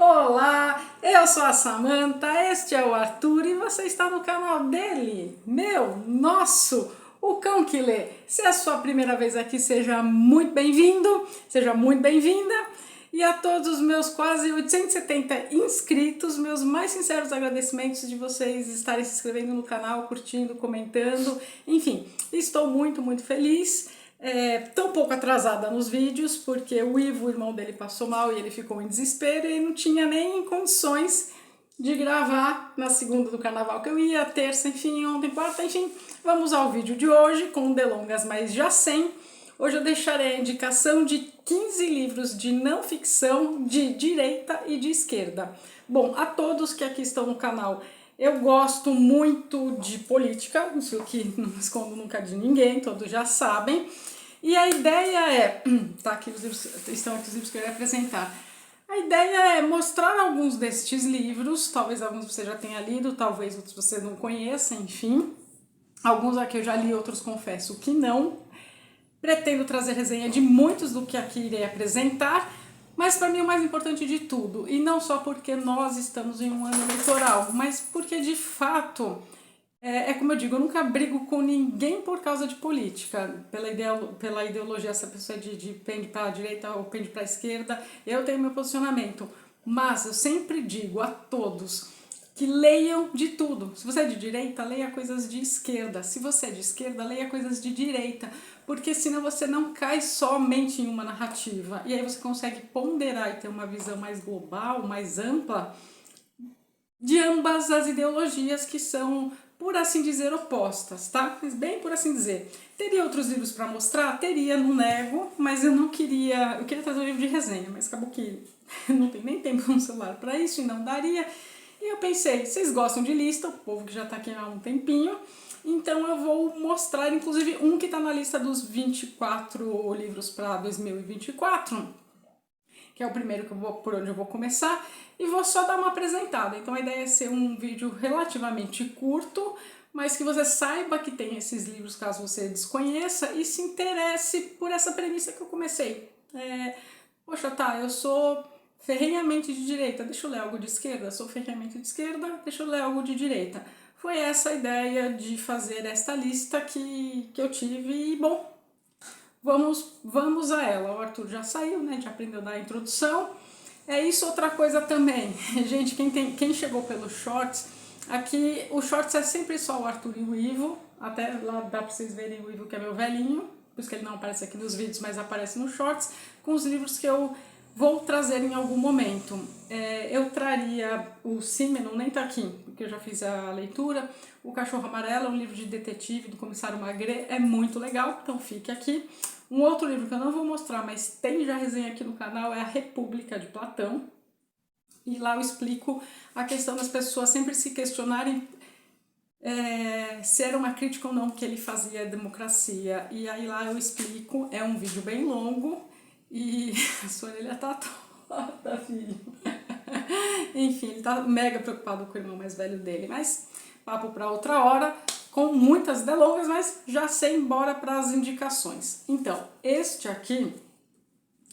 Olá, eu sou a Samantha, este é o Arthur e você está no canal dele, meu, nosso, o Cão que Lê. Se é a sua primeira vez aqui, seja muito bem-vindo, seja muito bem-vinda. E a todos os meus quase 870 inscritos, meus mais sinceros agradecimentos de vocês estarem se inscrevendo no canal, curtindo, comentando, enfim, estou muito feliz. Tô um pouco atrasada nos vídeos, porque o Ivo, o irmão dele, passou mal e ele ficou em desespero e não tinha nem condições de gravar na segunda do carnaval que eu ia, terça, enfim, ontem, quarta, enfim. Vamos ao vídeo de hoje, com delongas, mas já sem. Hoje eu deixarei a indicação de 15 livros de não ficção de direita e de esquerda. Bom, a todos que aqui estão no canal, eu gosto muito de política, isso que não escondo nunca de ninguém, todos já sabem. E a ideia é, tá aqui os livros, estão aqui os livros que eu ia apresentar. A ideia é mostrar alguns destes livros, talvez alguns você já tenha lido, talvez outros você não conheça, enfim. Alguns aqui eu já li, outros confesso que não. Pretendo trazer resenha de muitos do que aqui irei apresentar, mas para mim o mais importante de tudo, e não só porque nós estamos em um ano eleitoral, mas porque de fato, como eu digo, eu nunca brigo com ninguém por causa de política, pela ideologia, se a pessoa pende para a direita ou pende para a esquerda, eu tenho meu posicionamento, mas eu sempre digo a todos que leiam de tudo. Se você é de direita, leia coisas de esquerda. Se você é de esquerda, leia coisas de direita. Porque senão você não cai somente em uma narrativa. E aí você consegue ponderar e ter uma visão mais global, mais ampla de ambas as ideologias que são, por assim dizer, opostas, tá? Mas bem por assim dizer. Teria outros livros para mostrar? Teria, não nego, mas eu queria trazer um livro de resenha, mas acabou que não tem nem tempo no celular para isso e não daria. E eu pensei, vocês gostam de lista, o povo que já está aqui há um tempinho, então eu vou mostrar, inclusive, um que está na lista dos 24 livros para 2024, que é o primeiro por onde eu vou começar, e vou só dar uma apresentada. Então a ideia é ser um vídeo relativamente curto, mas que você saiba que tem esses livros caso você desconheça e se interesse por essa premissa que eu comecei. Poxa, tá, eu sou ferrenhamente de direita, deixa eu ler algo de esquerda, sou ferrenhamente de esquerda, deixa eu ler algo de direita. Foi essa a ideia de fazer esta lista que eu tive e, bom, vamos a ela. O Arthur já saiu, né, já aprendeu a dar a introdução. É isso, outra coisa também. Gente, quem chegou pelos shorts, aqui o shorts é sempre só o Arthur e o Ivo, até lá dá pra vocês verem o Ivo que é meu velhinho, por isso que ele não aparece aqui nos vídeos, mas aparece nos shorts, com os livros que eu vou trazer em algum momento. Eu traria o Simenon, nem tá aqui, porque eu já fiz a leitura. O Cachorro Amarelo é um livro de detetive do comissário Maigret, é muito legal, então fique aqui. Um outro livro que eu não vou mostrar, mas tem já resenha aqui no canal, é A República de Platão. E lá eu explico a questão das pessoas sempre se questionarem se era uma crítica ou não que ele fazia à democracia. E aí lá eu explico, é um vídeo bem longo, e a sua orelha tá torta, filho. Enfim, ele tá mega preocupado com o irmão mais velho dele, mas papo pra outra hora, com muitas delongas, mas já sei, embora para as indicações. Então, este aqui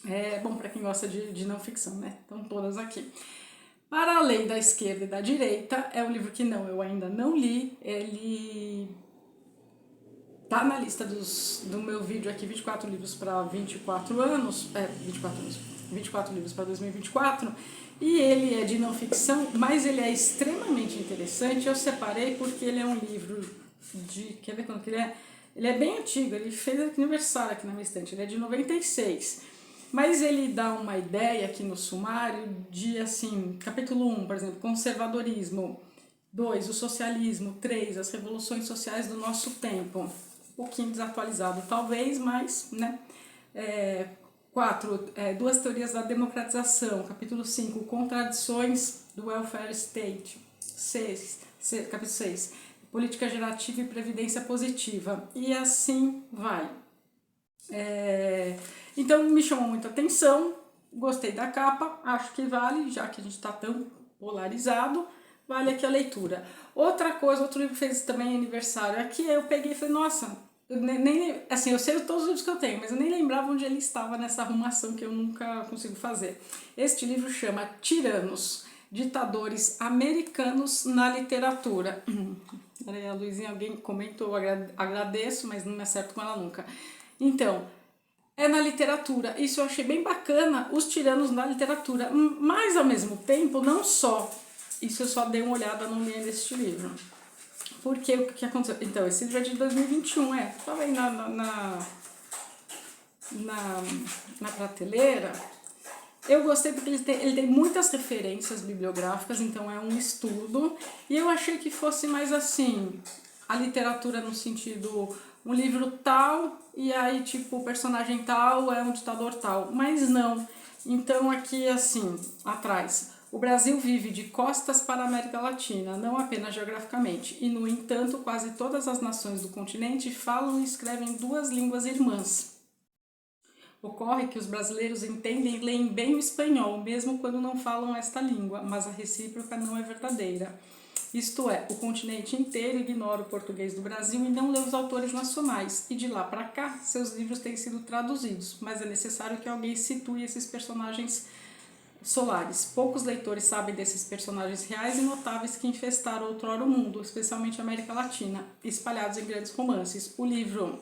é bom para quem gosta de não ficção, né? Estão todas aqui. Para além da esquerda e da direita, é um livro que eu ainda não li, ele tá na lista do meu vídeo aqui, 24 livros para 24 anos, 24 livros para 2024, e ele é de não ficção, mas ele é extremamente interessante. Eu separei porque ele é um livro quer ver quando que ele é? Ele é bem antigo, ele fez aniversário aqui na minha estante, ele é de 96, mas ele dá uma ideia aqui no sumário de, assim, capítulo 1, por exemplo, conservadorismo, 2, o socialismo, 3, as revoluções sociais do nosso tempo, um pouquinho desatualizado talvez, mas, né, 4, duas teorias da democratização, capítulo 5, contradições do welfare state, 6, capítulo 6, política gerativa e previdência positiva, e assim vai. Então me chamou muita atenção, gostei da capa, acho que vale, já que a gente está tão polarizado, vale aqui a leitura. Outra coisa, outro livro que fez também aniversário aqui, eu peguei e falei, nossa, assim, eu sei todos os livros que eu tenho, mas eu nem lembrava onde ele estava nessa arrumação que eu nunca consigo fazer. Este livro chama Tiranos, Ditadores Americanos na Literatura. Peraí, a Luizinha, alguém comentou, agradeço, mas não me acerto com ela nunca. Então, é na literatura. Isso eu achei bem bacana, os tiranos na literatura. Mas, ao mesmo tempo, não só. Isso eu só dei uma olhada no meio deste livro. Porque o que aconteceu? Então, esse livro é de 2021, Tava aí na prateleira. Eu gostei porque ele tem muitas referências bibliográficas, então é um estudo. E eu achei que fosse mais assim, a literatura no sentido, um livro tal, e aí tipo, o personagem tal é um ditador tal. Mas não. Então aqui assim, atrás, o Brasil vive de costas para a América Latina, não apenas geograficamente. E no entanto, quase todas as nações do continente falam e escrevem duas línguas irmãs. Ocorre que os brasileiros entendem e leem bem o espanhol, mesmo quando não falam esta língua, mas a recíproca não é verdadeira. Isto é, o continente inteiro ignora o português do Brasil e não lê os autores nacionais, e de lá para cá, seus livros têm sido traduzidos, mas é necessário que alguém situe esses personagens solares. Poucos leitores sabem desses personagens reais e notáveis que infestaram outrora o mundo, especialmente a América Latina, espalhados em grandes romances. O livro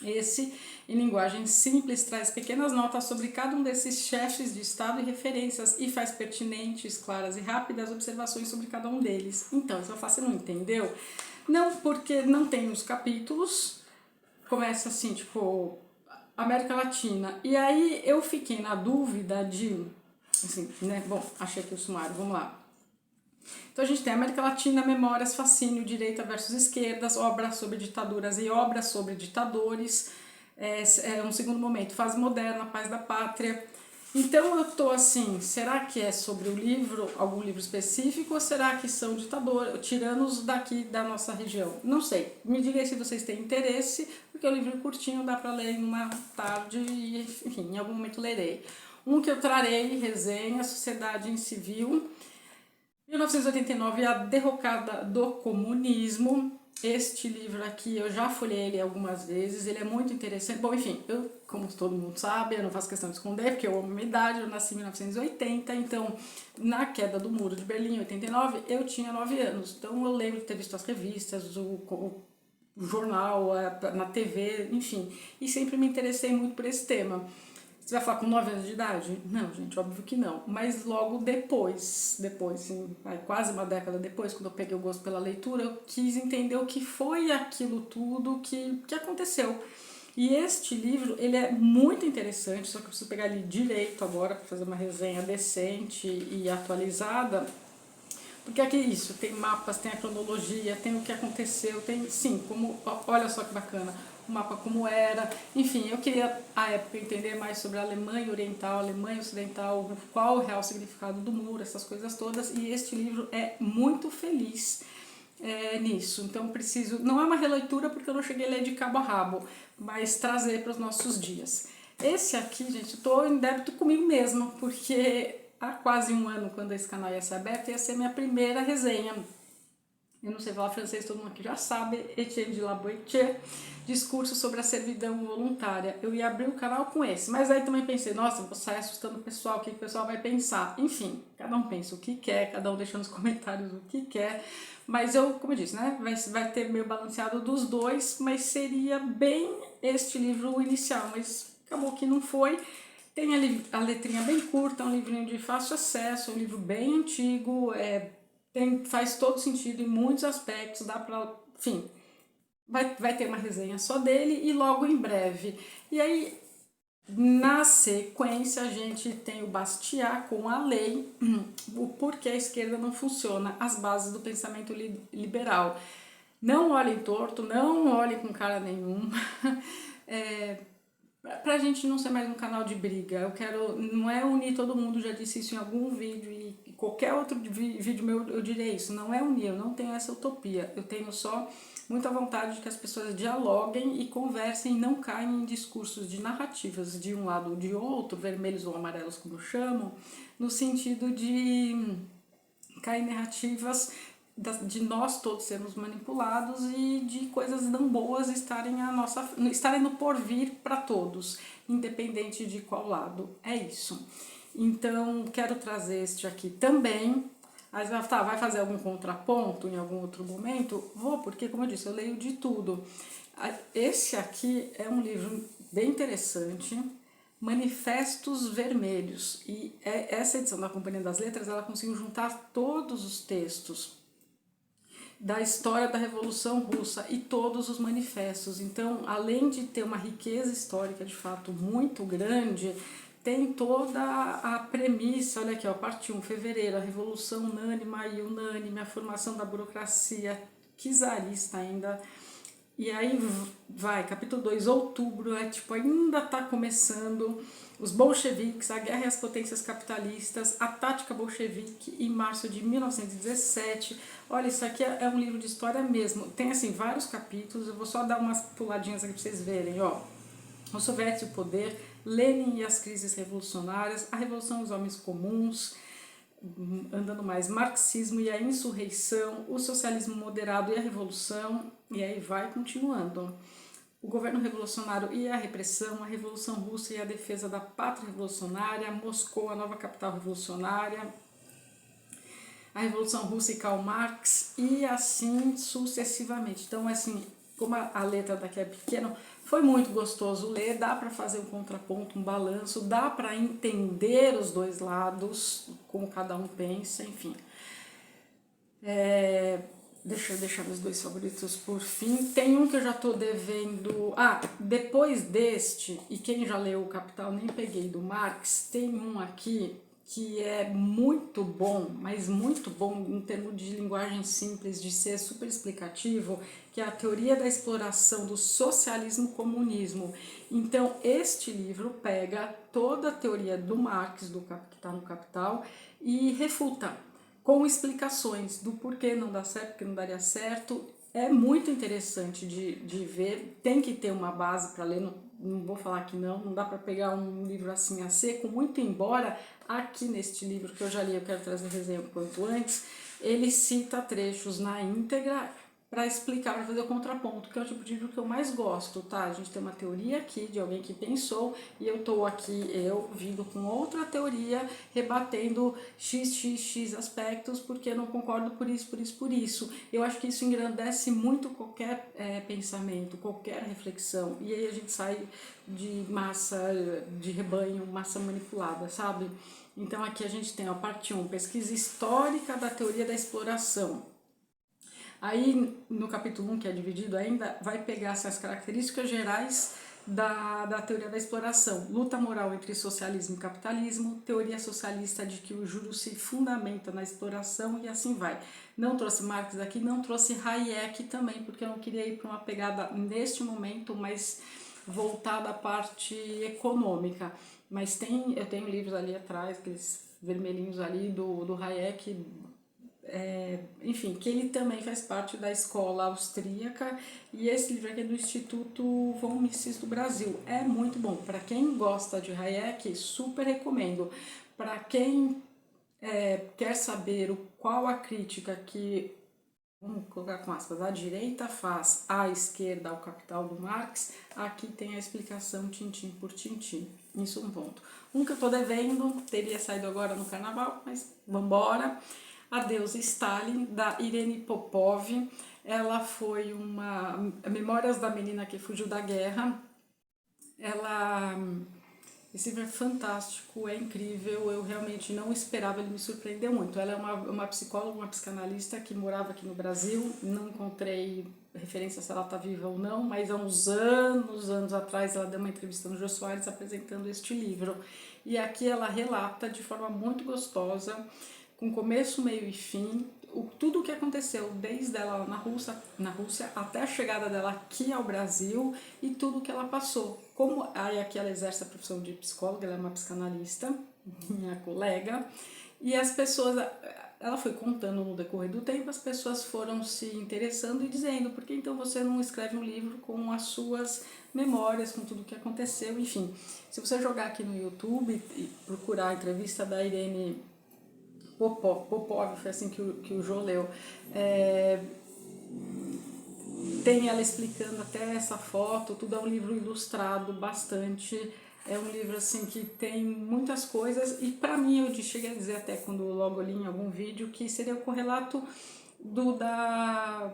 esse, em linguagem simples, traz pequenas notas sobre cada um desses chefes de Estado e referências e faz pertinentes, claras e rápidas observações sobre cada um deles. Então, se você não entendeu, não porque não tem os capítulos, começa assim, tipo, América Latina. E aí eu fiquei na dúvida de, assim, né, bom, achei aqui o sumário, vamos lá. Então a gente tem América Latina, Memórias, Fascínio, Direita versus Esquerdas, Obras sobre Ditaduras e Obras sobre Ditadores, um segundo momento, Fase Moderna, Paz da Pátria. Então eu tô assim, será que é sobre o livro, algum livro específico, ou será que são ditadores, tiranos daqui da nossa região? Não sei, me diga aí se vocês têm interesse, porque o livro é curtinho, dá para ler em uma tarde e, enfim, em algum momento lerei. Um que eu trarei, resenha, Sociedade em Civil, 1989, A Derrocada do Comunismo. Este livro aqui eu já folhei ele algumas vezes, ele é muito interessante. Bom, enfim, eu, como todo mundo sabe, eu não faço questão de esconder, porque eu amo a minha idade, eu nasci em 1980, então na queda do Muro de Berlim, em 89, eu tinha 9 anos. Então eu lembro de ter visto as revistas, o jornal, na TV, enfim, e sempre me interessei muito por esse tema. Você vai falar com 9 anos de idade? Não, gente, óbvio que não. Mas logo depois, assim, quase uma década depois, quando eu peguei o gosto pela leitura, eu quis entender o que foi aquilo tudo que aconteceu. E este livro, ele é muito interessante, só que eu preciso pegar ele direito agora para fazer uma resenha decente e atualizada. Porque aqui é isso, tem mapas, tem a cronologia, tem o que aconteceu, tem, sim, como, olha só que bacana, o mapa como era, enfim, eu queria, à época, entender mais sobre a Alemanha Oriental, a Alemanha Ocidental, qual o real significado do muro, essas coisas todas, e este livro é muito feliz nisso, então preciso, não é uma releitura porque eu não cheguei a ler de cabo a rabo, mas trazer para os nossos dias. Esse aqui, gente, eu tô em débito comigo mesma, porque há quase um ano, quando esse canal ia ser aberto, ia ser minha primeira resenha. Eu não sei falar francês, todo mundo aqui já sabe. Etienne de la Boétie, Discurso sobre a Servidão Voluntária. Eu ia abrir o canal com esse, mas aí também pensei, nossa, vou sair assustando o pessoal, o que o pessoal vai pensar? Enfim, cada um pensa o que quer, cada um deixa nos comentários o que quer. Mas eu, como eu disse, né, vai ter meio balanceado dos dois, mas seria bem este livro inicial, mas acabou que não foi. Tem a letrinha bem curta, um livrinho de fácil acesso, um livro bem antigo, faz todo sentido em muitos aspectos, dá pra, enfim, vai ter uma resenha só dele e logo em breve. E aí, na sequência, a gente tem o Bastiat com a lei, o porquê a esquerda não funciona, as bases do pensamento liberal. Não olhem torto, não olhem com cara nenhuma. Pra gente não ser mais um canal de briga, eu quero, não é unir todo mundo, já disse isso em algum vídeo e qualquer outro vídeo meu eu direi isso, não é unir, eu não tenho essa utopia, eu tenho só muita vontade de que as pessoas dialoguem e conversem e não caiam em discursos de narrativas de um lado ou de outro, vermelhos ou amarelos como chamam, no sentido de cair em narrativas de nós todos sermos manipulados e de coisas não boas estarem no porvir para todos, independente de qual lado. É isso. Então, quero trazer este aqui também. Aí você vai falar, vai fazer algum contraponto em algum outro momento? Vou, porque, como eu disse, eu leio de tudo. Esse aqui é um livro bem interessante, Manifestos Vermelhos. E essa edição da Companhia das Letras, ela conseguiu juntar todos os textos da história da Revolução Russa e todos os manifestos. Então, além de ter uma riqueza histórica de fato muito grande, tem toda a premissa, olha aqui, ó, parte 1, fevereiro, a Revolução unânime, a formação da burocracia czarista ainda. E aí vai, capítulo 2, outubro, tipo, ainda tá começando os bolcheviques, a guerra e as potências capitalistas, a tática bolchevique em março de 1917. Olha, isso aqui é um livro de história mesmo. Tem, assim, vários capítulos, eu vou só dar umas puladinhas aqui pra vocês verem, ó. Os soviéticos e o poder, Lenin e as crises revolucionárias, a revolução dos homens comuns, andando mais, marxismo e a insurreição, o socialismo moderado e a revolução, e aí vai continuando. O governo revolucionário e a repressão, a Revolução Russa e a defesa da pátria revolucionária, Moscou, a nova capital revolucionária, a Revolução Russa e Karl Marx, e assim sucessivamente. Então, assim, como a letra daqui é pequena, foi muito gostoso ler, dá para fazer um contraponto, um balanço, dá para entender os dois lados, como cada um pensa, enfim. Deixa eu deixar meus dois favoritos por fim. Tem um que eu já tô devendo. Depois deste, e quem já leu o Capital, nem peguei, do Marx, tem um aqui que é muito bom, mas muito bom em termos de linguagem simples, de ser super explicativo, que é a teoria da exploração do socialismo-comunismo. Então, este livro pega toda a teoria do Marx, que está no Capital, e refuta com explicações do porquê não dá certo, porque não daria certo. É muito interessante de ver, tem que ter uma base para ler, não vou falar que não dá para pegar um livro assim a seco, muito embora aqui neste livro que eu já li, eu quero trazer resenha o quanto antes, ele cita trechos na íntegra para explicar, para fazer o contraponto, que é o tipo de livro que eu mais gosto, tá? A gente tem uma teoria aqui de alguém que pensou e eu tô aqui, eu vindo com outra teoria, rebatendo x aspectos, porque eu não concordo por isso. Eu acho que isso engrandece muito qualquer pensamento, qualquer reflexão, e aí a gente sai de massa, de rebanho, massa manipulada, sabe? Então aqui a gente tem a parte 1, pesquisa histórica da teoria da exploração. Aí, no capítulo 1, que é dividido ainda, vai pegar essas características gerais da teoria da exploração. Luta moral entre socialismo e capitalismo, teoria socialista de que o juro se fundamenta na exploração e assim vai. Não trouxe Marx aqui, não trouxe Hayek também, porque eu não queria ir para uma pegada neste momento mais voltada à parte econômica. Mas eu tenho livros ali atrás, aqueles vermelhinhos ali do Hayek, enfim, que ele também faz parte da escola austríaca, e esse livro aqui é do Instituto von Mises do Brasil. É muito bom. Para quem gosta de Hayek, super recomendo. Para quem quer saber qual a crítica que, vamos colocar com aspas, a direita faz à esquerda ao Capital do Marx, aqui tem a explicação tintim por tintim. Isso um ponto. Um que eu estou devendo, teria saído agora no carnaval, mas vambora. Adeus Stalin, da Irene Popov. Ela foi Memórias da menina que fugiu da guerra. Esse livro é fantástico, é incrível, eu realmente não esperava, ele me surpreendeu muito. Ela é uma psicóloga, uma psicanalista que morava aqui no Brasil, não encontrei referência se ela está viva ou não, mas há uns anos atrás ela deu uma entrevista no Jô Soares apresentando este livro. E aqui ela relata de forma muito gostosa, com começo, meio e fim, tudo o que aconteceu desde ela na Rússia até a chegada dela aqui ao Brasil e tudo o que ela passou. Aí aqui ela exerce a profissão de psicóloga, ela é uma psicanalista, minha colega, e as pessoas, ela foi contando no decorrer do tempo, as pessoas foram se interessando e dizendo, por que então você não escreve um livro com as suas memórias, com tudo o que aconteceu, enfim. Se você jogar aqui no YouTube e procurar a entrevista da Irene Popov, foi assim que o Jô leu. Tem ela explicando até essa foto, tudo é um livro ilustrado bastante, é um livro assim que tem muitas coisas e para mim eu cheguei a dizer até quando logo li em algum vídeo que seria o correlato da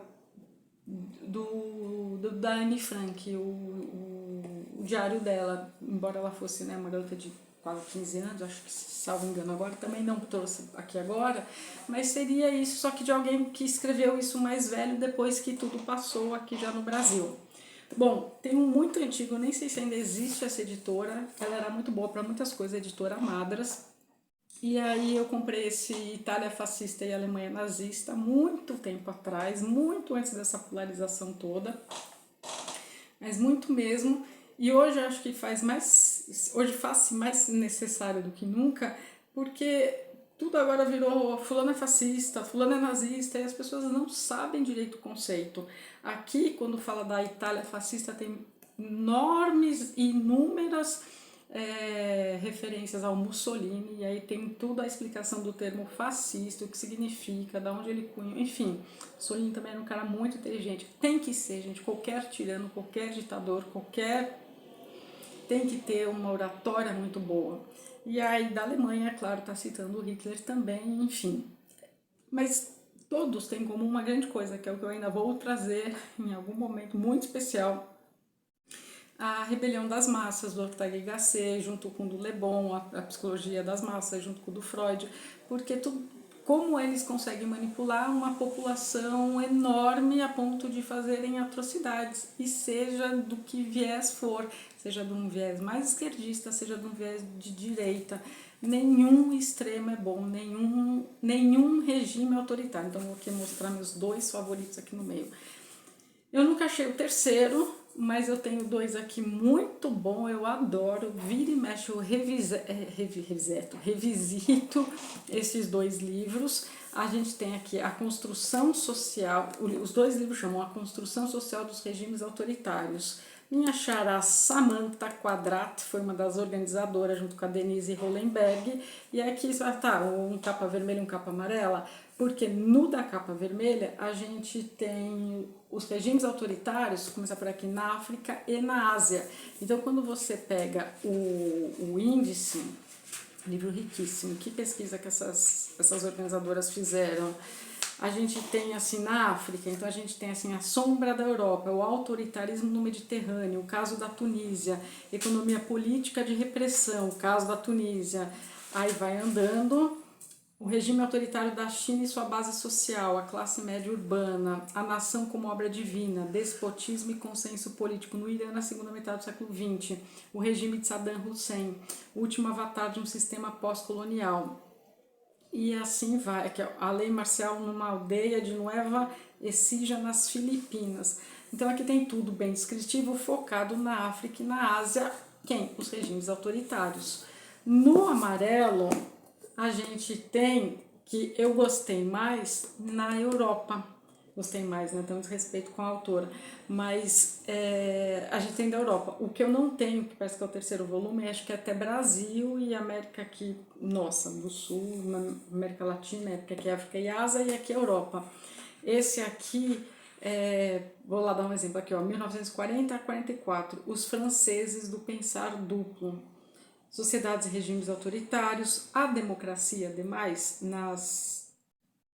Anne Frank, o diário dela, embora ela fosse, né, uma garota de quase 15 anos, acho que, salvo engano agora, também não trouxe aqui agora, mas seria isso, só que de alguém que escreveu isso mais velho depois que tudo passou aqui já no Brasil. Bom, tem um muito antigo, eu nem sei se ainda existe essa editora, ela era muito boa para muitas coisas, a editora Madras, e aí eu comprei esse Itália Fascista e Alemanha Nazista muito tempo atrás, muito antes dessa polarização toda, mas muito mesmo. E hoje eu acho que hoje faz mais necessário do que nunca, porque tudo agora virou fulano é fascista, fulano é nazista, e as pessoas não sabem direito o conceito. Aqui, quando fala da Itália fascista, tem enormes e inúmeras referências ao Mussolini, e aí tem toda a explicação do termo fascista, o que significa, de onde ele cunhou, enfim. Mussolini também era um cara muito inteligente. Tem que ser, gente, qualquer tirano, qualquer ditador, tem que ter uma oratória muito boa. E aí da Alemanha, claro, está citando o Hitler também, enfim. Mas todos têm como uma grande coisa, que é o que eu ainda vou trazer em algum momento muito especial, a Rebelião das Massas, do Ortega y Gasset, junto com o do Le Bon, a Psicologia das Massas, junto com o do Freud, porque como eles conseguem manipular uma população enorme a ponto de fazerem atrocidades, e seja do que viés for, seja de um viés mais esquerdista, seja de um viés de direita, nenhum extremo é bom, nenhum regime é autoritário. Então vou aqui mostrar meus dois favoritos aqui no meio. Eu nunca achei o terceiro, mas eu tenho dois aqui muito bom, eu adoro, vira e mexe, eu revisito esses dois livros. A gente tem aqui A Construção Social, os dois livros chamam A Construção Social dos Regimes Autoritários. Minha xará Samantha Quadrat foi uma das organizadoras, junto com a Denise Rollenberg, e aqui tá um capa vermelha e um capa amarela, porque no da capa vermelha a gente tem os regimes autoritários, começar por aqui, na África e na Ásia. Então quando você pega o índice, livro riquíssimo, que pesquisa que essas organizadoras fizeram, a gente tem assim na África, então a gente tem assim a sombra da Europa, o autoritarismo no Mediterrâneo, o caso da Tunísia, economia política de repressão, o caso da Tunísia, aí vai andando, o regime autoritário da China e sua base social, a classe média urbana, a nação como obra divina, despotismo e consenso político no Irã na segunda metade do século XX, o regime de Saddam Hussein, o último avatar de um sistema pós-colonial. E assim vai, que é a lei marcial numa aldeia de Nueva Ecija, nas Filipinas. Então aqui tem tudo bem descritivo, focado na África e na Ásia, os regimes autoritários. No amarelo, a gente tem, que eu gostei mais, na Europa. Gostei mais, né? Então, respeito com a autora. Mas a gente tem da Europa. O que eu não tenho, que parece que é o terceiro volume, acho que é até Brasil e América aqui, nossa, do Sul, na América Latina, porque aqui é África e Ásia, e aqui é Europa. Esse aqui, vou lá dar um exemplo aqui, ó, 1940 a 44, os franceses do pensar duplo. Sociedades e regimes autoritários, a democracia, ademais, nas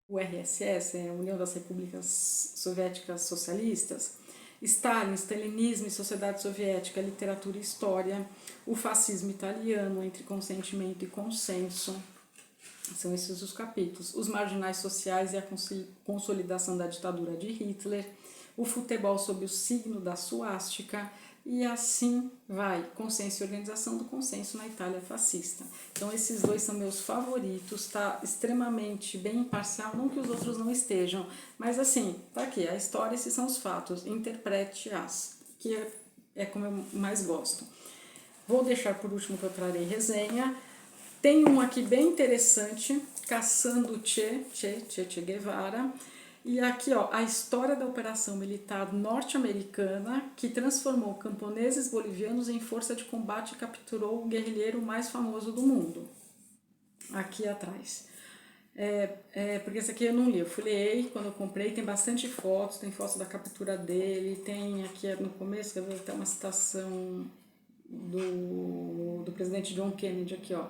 URSS, a União das Repúblicas Soviéticas Socialistas, Stalin, Stalinismo e Sociedade Soviética, Literatura e História, o fascismo italiano, entre consentimento e consenso, são esses os capítulos, os marginais sociais e a consolidação da ditadura de Hitler, o futebol sob o signo da suástica, e assim vai, consenso e organização do consenso na Itália fascista. Então esses dois são meus favoritos, tá extremamente bem imparcial, não que os outros não estejam, mas assim, tá aqui, a história, esses são os fatos, interprete-as, que é como eu mais gosto. Vou deixar por último que eu trarei resenha. Tem um aqui bem interessante, Caçando Che Guevara. E aqui, ó, a história da operação militar norte-americana que transformou camponeses bolivianos em força de combate e capturou o guerrilheiro mais famoso do mundo. Aqui atrás. Porque esse aqui eu não li, eu folhei quando eu comprei, tem bastante fotos, tem fotos da captura dele, tem aqui no começo, quer ver, até uma citação do presidente John Kennedy aqui, ó.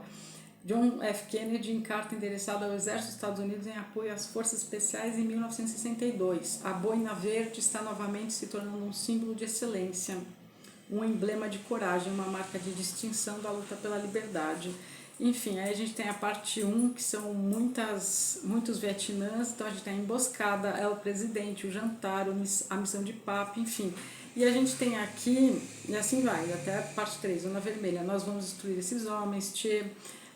John F. Kennedy em carta endereçada ao Exército dos Estados Unidos em apoio às Forças Especiais em 1962. A boina verde está novamente se tornando um símbolo de excelência, um emblema de coragem, uma marca de distinção da luta pela liberdade. Enfim, aí a gente tem a parte 1, que são muitos Vietnãs, então a gente tem a emboscada, é o presidente, o jantar, a missão de papo, enfim. E a gente tem aqui, e assim vai, até a parte 3, Zona Vermelha, nós vamos destruir esses homens,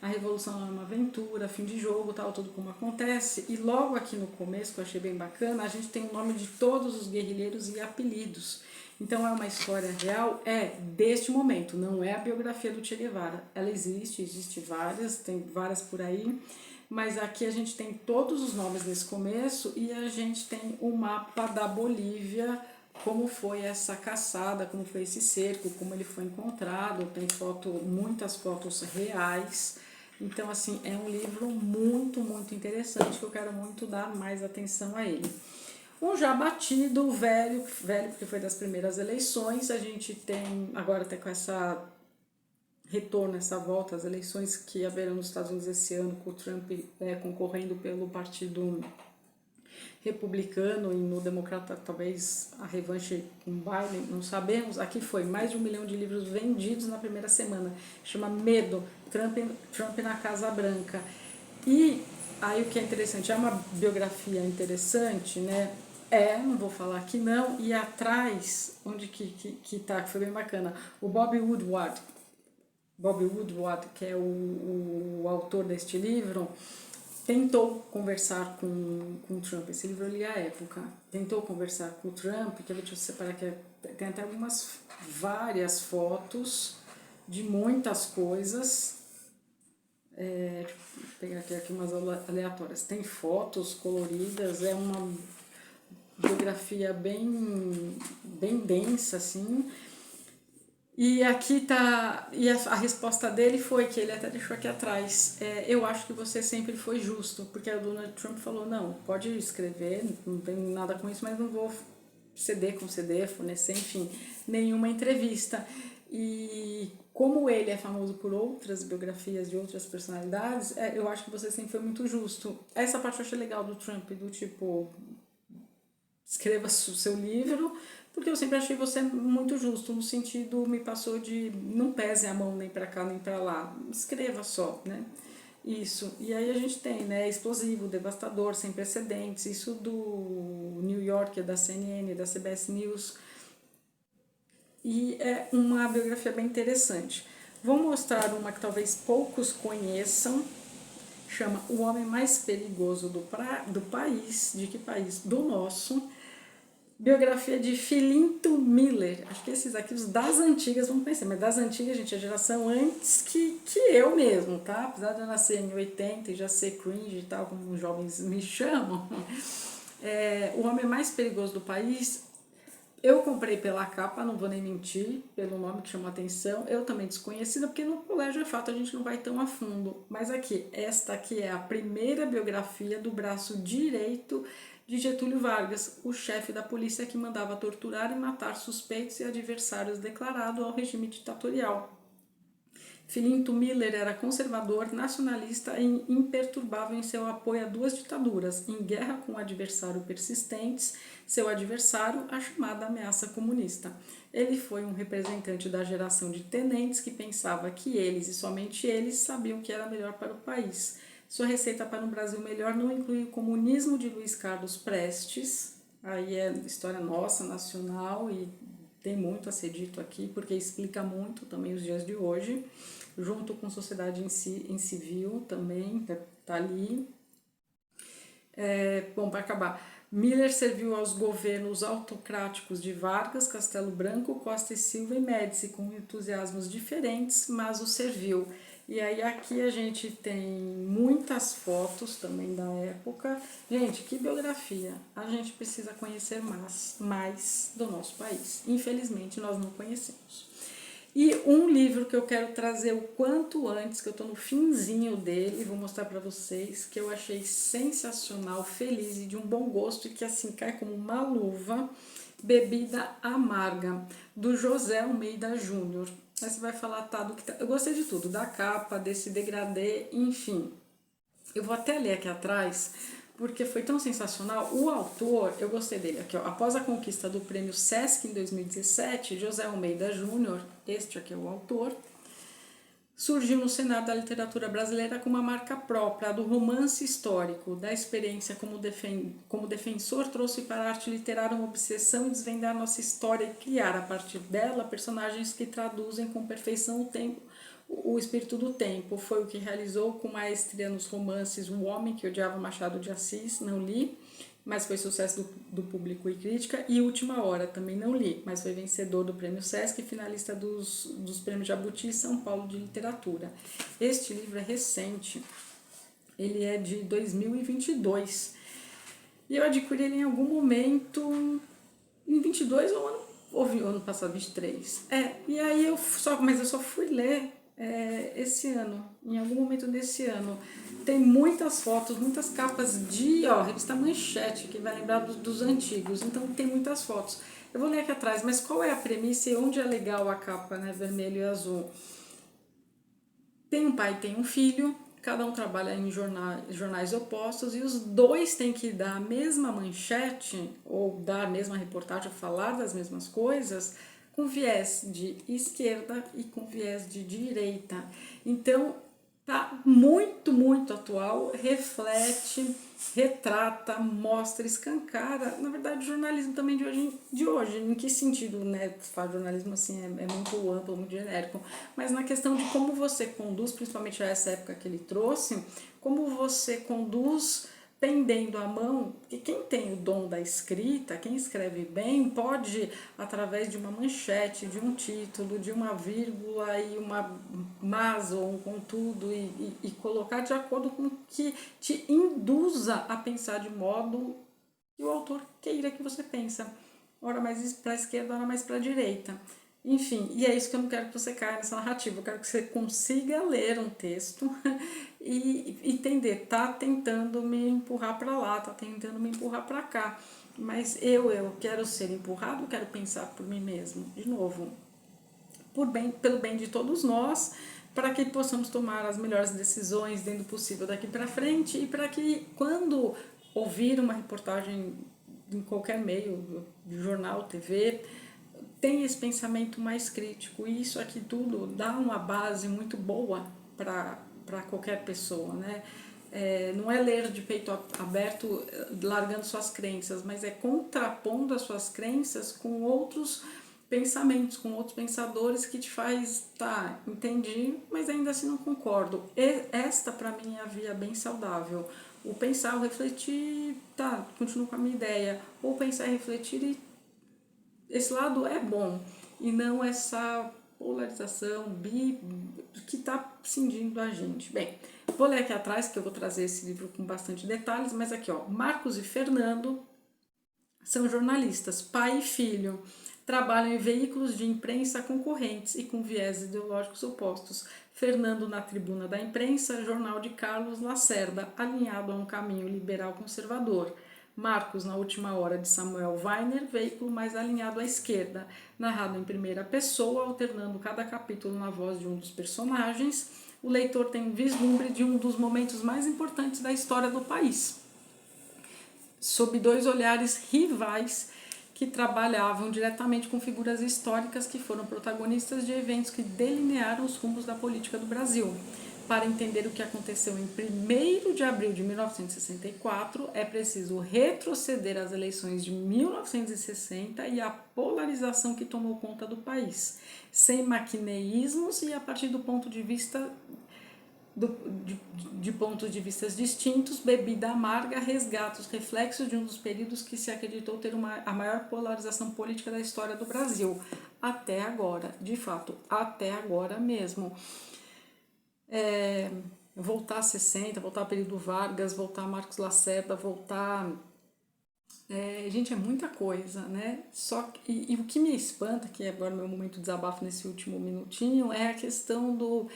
a revolução é uma aventura, fim de jogo, tal, tudo como acontece. E logo aqui no começo, que eu achei bem bacana, a gente tem o nome de todos os guerrilheiros e apelidos. Então é uma história real, deste momento, não é a biografia do Che Guevara. Ela existe várias, tem várias por aí, mas aqui a gente tem todos os nomes nesse começo e a gente tem o mapa da Bolívia, como foi essa caçada, como foi esse cerco, como ele foi encontrado, tem muitas fotos reais. Então, assim, é um livro muito interessante que eu quero muito dar mais atenção a ele. Um já batido, velho, porque foi das primeiras eleições, a gente tem, agora até com essa retorno, essa volta às eleições que haverão nos Estados Unidos esse ano, com o Trump concorrendo pelo partido republicano e no democrata talvez a revanche com Biden, não sabemos. Aqui foi mais de 1 milhão de livros vendidos na primeira semana, chama Medo, Trump na Casa Branca. E aí o que é interessante, é uma biografia interessante, né? Não vou falar que não, e atrás, onde que tá, que foi bem bacana, o Bob Woodward, que é o autor deste livro, tentou conversar com o Trump, esse livro eu li à época, tentou conversar com o Trump, que deixa eu separar aqui, tem até várias fotos de muitas coisas, vou pegar aqui umas aleatórias, tem fotos coloridas, é uma biografia bem densa, assim. E aqui tá, e a resposta dele foi, que ele até deixou aqui atrás, eu acho que você sempre foi justo, porque o Donald Trump falou, não, pode escrever, não tem nada com isso, mas não vou conceder, fornecer, enfim, nenhuma entrevista. E como ele é famoso por outras biografias de outras personalidades, eu acho que você sempre foi muito justo. Essa parte eu achei legal do Trump, do tipo, escreva o seu livro, porque eu sempre achei você muito justo, no sentido, me passou de não pese a mão nem para cá nem para lá, escreva só, né? Isso. E aí a gente tem, né, explosivo, devastador, sem precedentes, isso do New Yorker, da CNN, da CBS News, e é uma biografia bem interessante. Vou mostrar uma que talvez poucos conheçam, chama O Homem Mais Perigoso do País. De que país? Do nosso. Biografia de Filinto Miller. Acho que esses aqui, os das antigas, vão conhecer, mas das antigas, gente, a geração antes que eu mesmo, tá? Apesar de eu nascer em 80 e já ser cringe e tal, como os jovens me chamam. O Homem Mais Perigoso do País. Eu comprei pela capa, não vou nem mentir, pelo nome que chamou a atenção. Eu também desconhecida, porque no colégio é fato, a gente não vai tão a fundo. Mas aqui, esta aqui é a primeira biografia do braço direito de Getúlio Vargas, o chefe da polícia que mandava torturar e matar suspeitos e adversários declarado ao regime ditatorial. Filinto Miller era conservador, nacionalista e imperturbável em seu apoio a duas ditaduras, em guerra com adversário persistentes, seu adversário, a chamada ameaça comunista. Ele foi um representante da geração de tenentes que pensava que eles, e somente eles, sabiam o que era melhor para o país. Sua receita para um Brasil melhor não inclui o comunismo de Luiz Carlos Prestes, aí é história nossa, nacional, e tem muito a ser dito aqui, porque explica muito também os dias de hoje, junto com sociedade em civil também, tá ali. Bom, para acabar, Miller serviu aos governos autocráticos de Vargas, Castelo Branco, Costa e Silva e Médici, com entusiasmos diferentes, mas o serviu. E aí aqui a gente tem muitas fotos também da época. Gente, que biografia! A gente precisa conhecer mais do nosso país. Infelizmente, nós não conhecemos. E um livro que eu quero trazer o quanto antes, que eu estou no finzinho dele, vou mostrar para vocês, que eu achei sensacional, feliz e de um bom gosto, e que assim cai como uma luva, Bebida Amarga, do José Almeida Júnior. Aí você vai falar, tá, do que tá. Eu gostei de tudo, da capa, desse degradê, enfim. Eu vou até ler aqui atrás, porque foi tão sensacional. O autor, eu gostei dele aqui, ó. Após a conquista do prêmio Sesc em 2017, José Almeida Júnior, este aqui é o autor, surgiu no cenário da literatura brasileira com uma marca própria, a do romance histórico. Da experiência como defensor, trouxe para a arte literária uma obsessão em desvendar nossa história e criar, a partir dela, personagens que traduzem com perfeição o espírito do tempo. Foi o que realizou com maestria nos romances O Homem que Odiava Machado de Assis, não li, mas foi sucesso do público e crítica, e Última Hora, também não li, mas foi vencedor do Prêmio Sesc e finalista dos Prêmios Jabuti e São Paulo de Literatura. Este livro é recente, ele é de 2022, e eu adquiri ele em algum momento, em 22 ou ano passado, 23. E aí mas eu só fui ler esse ano, em algum momento desse ano. Tem muitas fotos, muitas capas de revista Manchete, que vai lembrar dos antigos, então tem muitas fotos. Eu vou ler aqui atrás, mas qual é a premissa e onde é legal a capa, né, vermelho e azul? Tem um pai e tem um filho, cada um trabalha em jornais opostos, e os dois têm que dar a mesma manchete, ou dar a mesma reportagem, falar das mesmas coisas, com viés de esquerda e com viés de direita. Então, tá muito, muito atual, reflete, retrata, mostra, escancara, na verdade, o jornalismo também de hoje. Em que sentido, né? Falar jornalismo assim é muito amplo, muito genérico, mas na questão de como você conduz, principalmente a essa época que ele trouxe, como você conduz pendendo a mão, que quem tem o dom da escrita, quem escreve bem, pode, através de uma manchete, de um título, de uma vírgula e uma mas ou um contudo, e colocar de acordo com que te induza a pensar de modo que o autor queira que você pensa. Ora mais para a esquerda, ora mais para a direita. Enfim, e é isso que eu não quero que você caia nessa narrativa. Eu quero que você consiga ler um texto e entender. Tá tentando me empurrar para lá, tá tentando me empurrar para cá. Mas eu quero ser empurrado, eu quero pensar por mim mesmo. De novo, pelo bem de todos nós, para que possamos tomar as melhores decisões dentro do possível daqui para frente, e para que quando ouvir uma reportagem em qualquer meio, de jornal, TV, tem esse pensamento mais crítico. E isso aqui tudo dá uma base muito boa para qualquer pessoa, né? Não é ler de peito aberto, largando suas crenças, mas é contrapondo as suas crenças com outros pensamentos, com outros pensadores, que te faz, tá, entendi, mas ainda assim não concordo. Esta para mim é a via bem saudável. O pensar, o refletir, tá, continuo com a minha ideia. Ou pensar e refletir, e esse lado é bom, e não essa polarização que está cindindo a gente. Bem, vou ler aqui atrás, que eu vou trazer esse livro com bastante detalhes, mas aqui, ó, Marcos e Fernando são jornalistas, pai e filho, trabalham em veículos de imprensa concorrentes e com viés ideológicos opostos. Fernando na Tribuna da Imprensa, jornal de Carlos Lacerda, alinhado a um caminho liberal conservador. Marcos na Última Hora, de Samuel Weiner, veículo mais alinhado à esquerda, narrado em primeira pessoa, alternando cada capítulo na voz de um dos personagens. O leitor tem um vislumbre de um dos momentos mais importantes da história do país, sob dois olhares rivais que trabalhavam diretamente com figuras históricas que foram protagonistas de eventos que delinearam os rumos da política do Brasil. Para entender o que aconteceu em 1º de abril de 1964, é preciso retroceder às eleições de 1960 e à polarização que tomou conta do país, sem maquineísmos e a partir do ponto de vista de pontos de vista distintos. Bebida Amarga resgata os reflexos de um dos períodos que se acreditou ter a maior polarização política da história do Brasil, até agora, de fato, até agora mesmo. Voltar a 60, voltar ao período Vargas, voltar a Marcos Lacerda, voltar Gente, é muita coisa, né? E o que me espanta, que é agora meu momento de desabafo nesse último minutinho, é a questão do.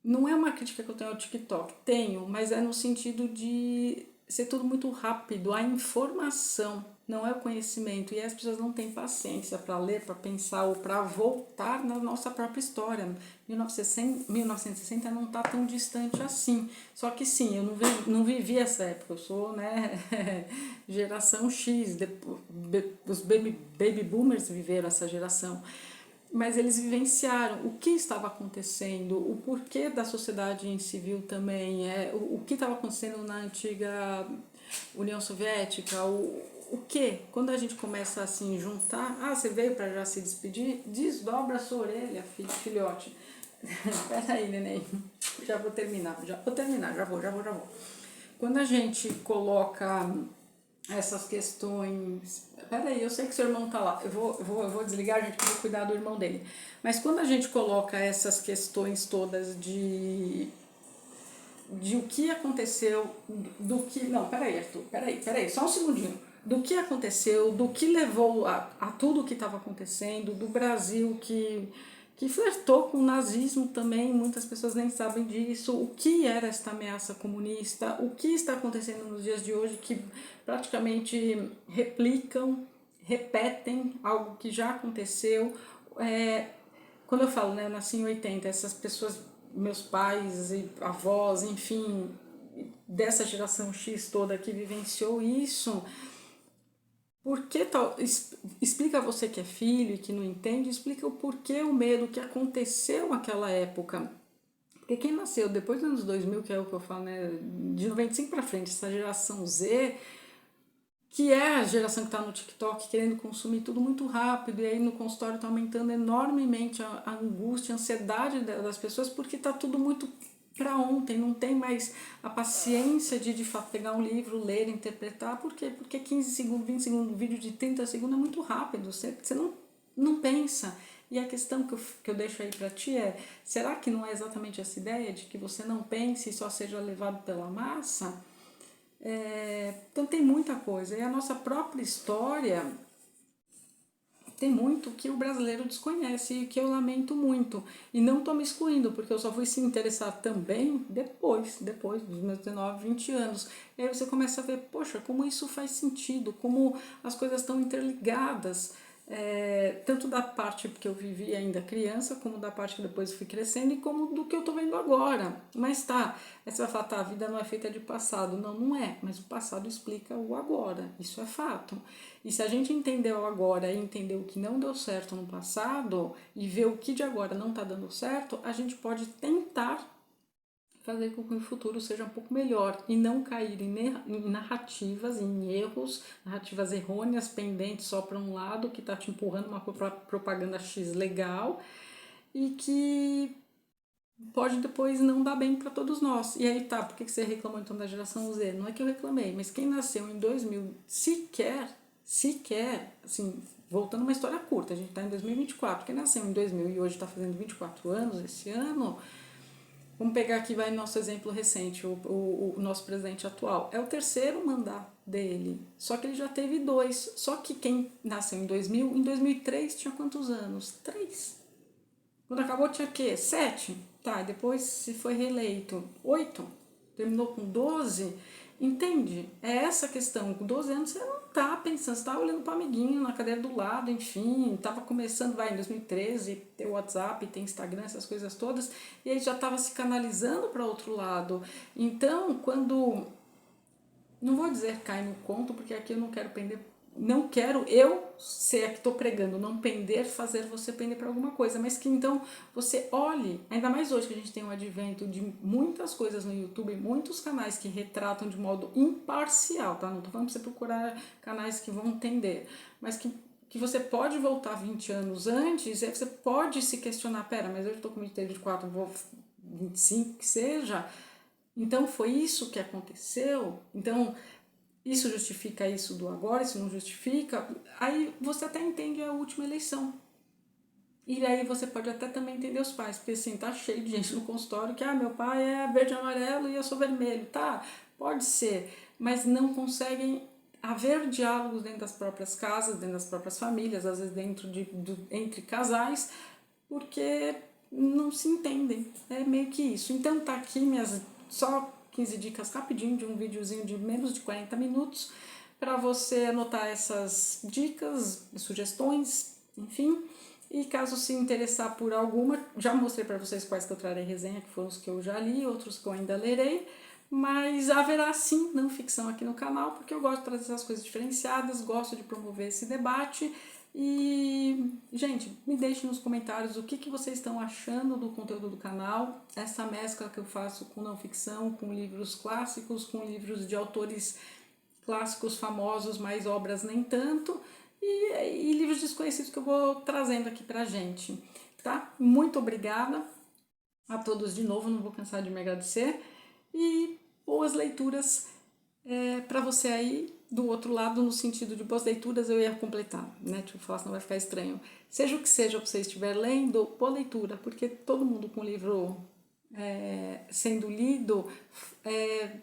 Não é uma crítica que eu tenho ao TikTok, tenho, mas é no sentido de ser tudo muito rápido, a informação, não é o conhecimento, e as pessoas não têm paciência para ler, para pensar ou para voltar na nossa própria história. 1960 não está tão distante assim, só que sim, eu não vivi essa época, eu sou, né, geração X, os baby boomers viveram essa geração, mas eles vivenciaram o que estava acontecendo, o porquê da sociedade em civil também, o que estava acontecendo na antiga União Soviética, o que? Quando a gente começa assim juntar, você veio para já se despedir, desdobra a sua orelha, filhote. Peraí, neném, já vou terminar, já vou. Quando a gente coloca essas questões. Peraí, eu sei que seu irmão tá lá. Eu vou desligar, gente, que eu vou cuidar do irmão dele. Mas quando a gente coloca essas questões todas de o que aconteceu, do que. Não, peraí, Arthur, peraí, só um segundinho. Do que aconteceu, do que levou a tudo o que estava acontecendo, do Brasil que flertou com o nazismo também, muitas pessoas nem sabem disso, o que era esta ameaça comunista, o que está acontecendo nos dias de hoje que praticamente repetem algo que já aconteceu. Quando eu falo, né, eu nasci em 80, essas pessoas, meus pais e avós, enfim, dessa geração X toda que vivenciou isso, porque explica você que é filho e que não entende, explica o porquê o medo que aconteceu naquela época. Porque quem nasceu depois dos anos 2000, que é o que eu falo, né, de 95 para frente, essa geração Z, que é a geração que está no TikTok querendo consumir tudo muito rápido, e aí no consultório está aumentando enormemente a angústia, a ansiedade das pessoas, porque está tudo muito para ontem, não tem mais a paciência de fato pegar um livro, ler, interpretar. Por quê? Porque 15 segundos, 20 segundos, vídeo de 30 segundos é muito rápido, você não pensa. E a questão que eu deixo aí para ti é, será que não é exatamente essa ideia de que você não pense e só seja levado pela massa? Então tem muita coisa. E a nossa própria história tem muito que o brasileiro desconhece e que eu lamento muito. E não estou me excluindo, porque eu só fui se interessar também depois dos meus 19, 20 anos. E aí você começa a ver, poxa, como isso faz sentido, como as coisas estão interligadas. Tanto da parte que eu vivi ainda criança, como da parte que depois eu fui crescendo e como do que eu estou vendo agora. Mas tá, aí você vai falar, tá, a vida não é feita de passado. Não, não é, mas o passado explica o agora, isso é fato. E se a gente entender o agora e entender o que não deu certo no passado e ver o que de agora não está dando certo, a gente pode tentar fazer com que o futuro seja um pouco melhor e não cair em narrativas, em erros, narrativas errôneas, pendentes só para um lado, que está te empurrando uma propaganda X legal e que pode depois não dar bem para todos nós. E aí tá, por que você reclamou então da geração Z? Não é que eu reclamei, mas quem nasceu em 2000 sequer, assim, voltando uma história curta, a gente está em 2024, quem nasceu em 2000 e hoje está fazendo 24 anos esse ano. Vamos pegar aqui, vai nosso exemplo recente, o nosso presidente atual. É o terceiro mandato dele, só que ele já teve dois. Só que quem nasceu em 2000, em 2003 tinha quantos anos? 3. Quando acabou tinha o quê? 7. Tá, depois se foi reeleito. 8. Terminou com 12. Entende? É essa a questão. Com 12 anos você não tá pensando, você tá olhando para o amiguinho na cadeira do lado, enfim, tava começando, em 2013, ter WhatsApp, ter Instagram, essas coisas todas, e aí já tava se canalizando para outro lado. Então, quando, não vou dizer cai no conto, porque aqui eu não quero eu ser a que estou pregando, não pender, fazer você pender para alguma coisa, mas que então você olhe, ainda mais hoje que a gente tem um advento de muitas coisas no YouTube, muitos canais que retratam de modo imparcial, tá? Não estou falando para você procurar canais que vão entender, mas que você pode voltar 20 anos antes, e aí você pode se questionar, pera, mas eu estou com 24, vou 25, que seja, então foi isso que aconteceu, então isso justifica isso do agora, isso não justifica, aí você até entende a última eleição. E aí você pode até também entender os pais, porque assim, tá cheio de gente no consultório que, meu pai é verde e amarelo e eu sou vermelho, tá? Pode ser, mas não conseguem haver diálogos dentro das próprias casas, dentro das próprias famílias, às vezes entre casais, porque não se entendem, é meio que isso. Então tá aqui minhas só 15 dicas rapidinho de um videozinho de menos de 40 minutos para você anotar essas dicas, sugestões, enfim. E caso se interessar por alguma, já mostrei para vocês quais que eu trarei resenha, que foram os que eu já li, outros que eu ainda lerei, mas haverá sim não ficção aqui no canal, porque eu gosto de trazer essas coisas diferenciadas, gosto de promover esse debate. E, gente, me deixem nos comentários o que vocês estão achando do conteúdo do canal, essa mescla que eu faço com não ficção, com livros clássicos, com livros de autores clássicos famosos, mas obras nem tanto, e livros desconhecidos que eu vou trazendo aqui pra gente, tá? Muito obrigada a todos de novo, não vou cansar de me agradecer, e boas leituras para você aí do outro lado, no sentido de boas leituras. Eu ia completar, né? Deixa eu falar, senão vai ficar estranho. Seja o que seja que você estiver lendo, boa leitura, porque todo mundo com o livro sendo lido é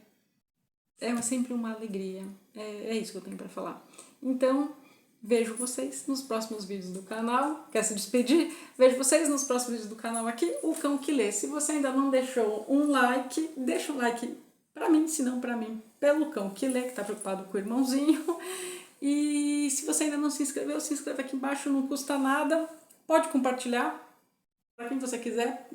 sempre uma alegria. É isso que eu tenho para falar. Então, vejo vocês nos próximos vídeos do canal. Quer se despedir? Vejo vocês nos próximos vídeos do canal aqui, O Cão que Lê. Se você ainda não deixou um like, deixa um like para mim, se não para mim, pelo Cão que Lê, que está preocupado com o irmãozinho. E se você ainda não se inscreveu, se inscreva aqui embaixo, não custa nada. Pode compartilhar para quem você quiser,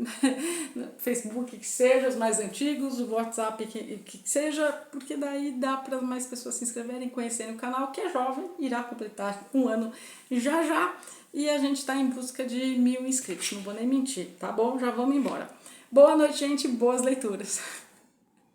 Facebook que seja, os mais antigos, o WhatsApp que seja, porque daí dá para mais pessoas se inscreverem, conhecerem o canal, que é jovem, irá completar um ano já, e a gente está em busca de 1000 inscritos, não vou nem mentir, tá bom? Já vamos embora. Boa noite, gente, boas leituras!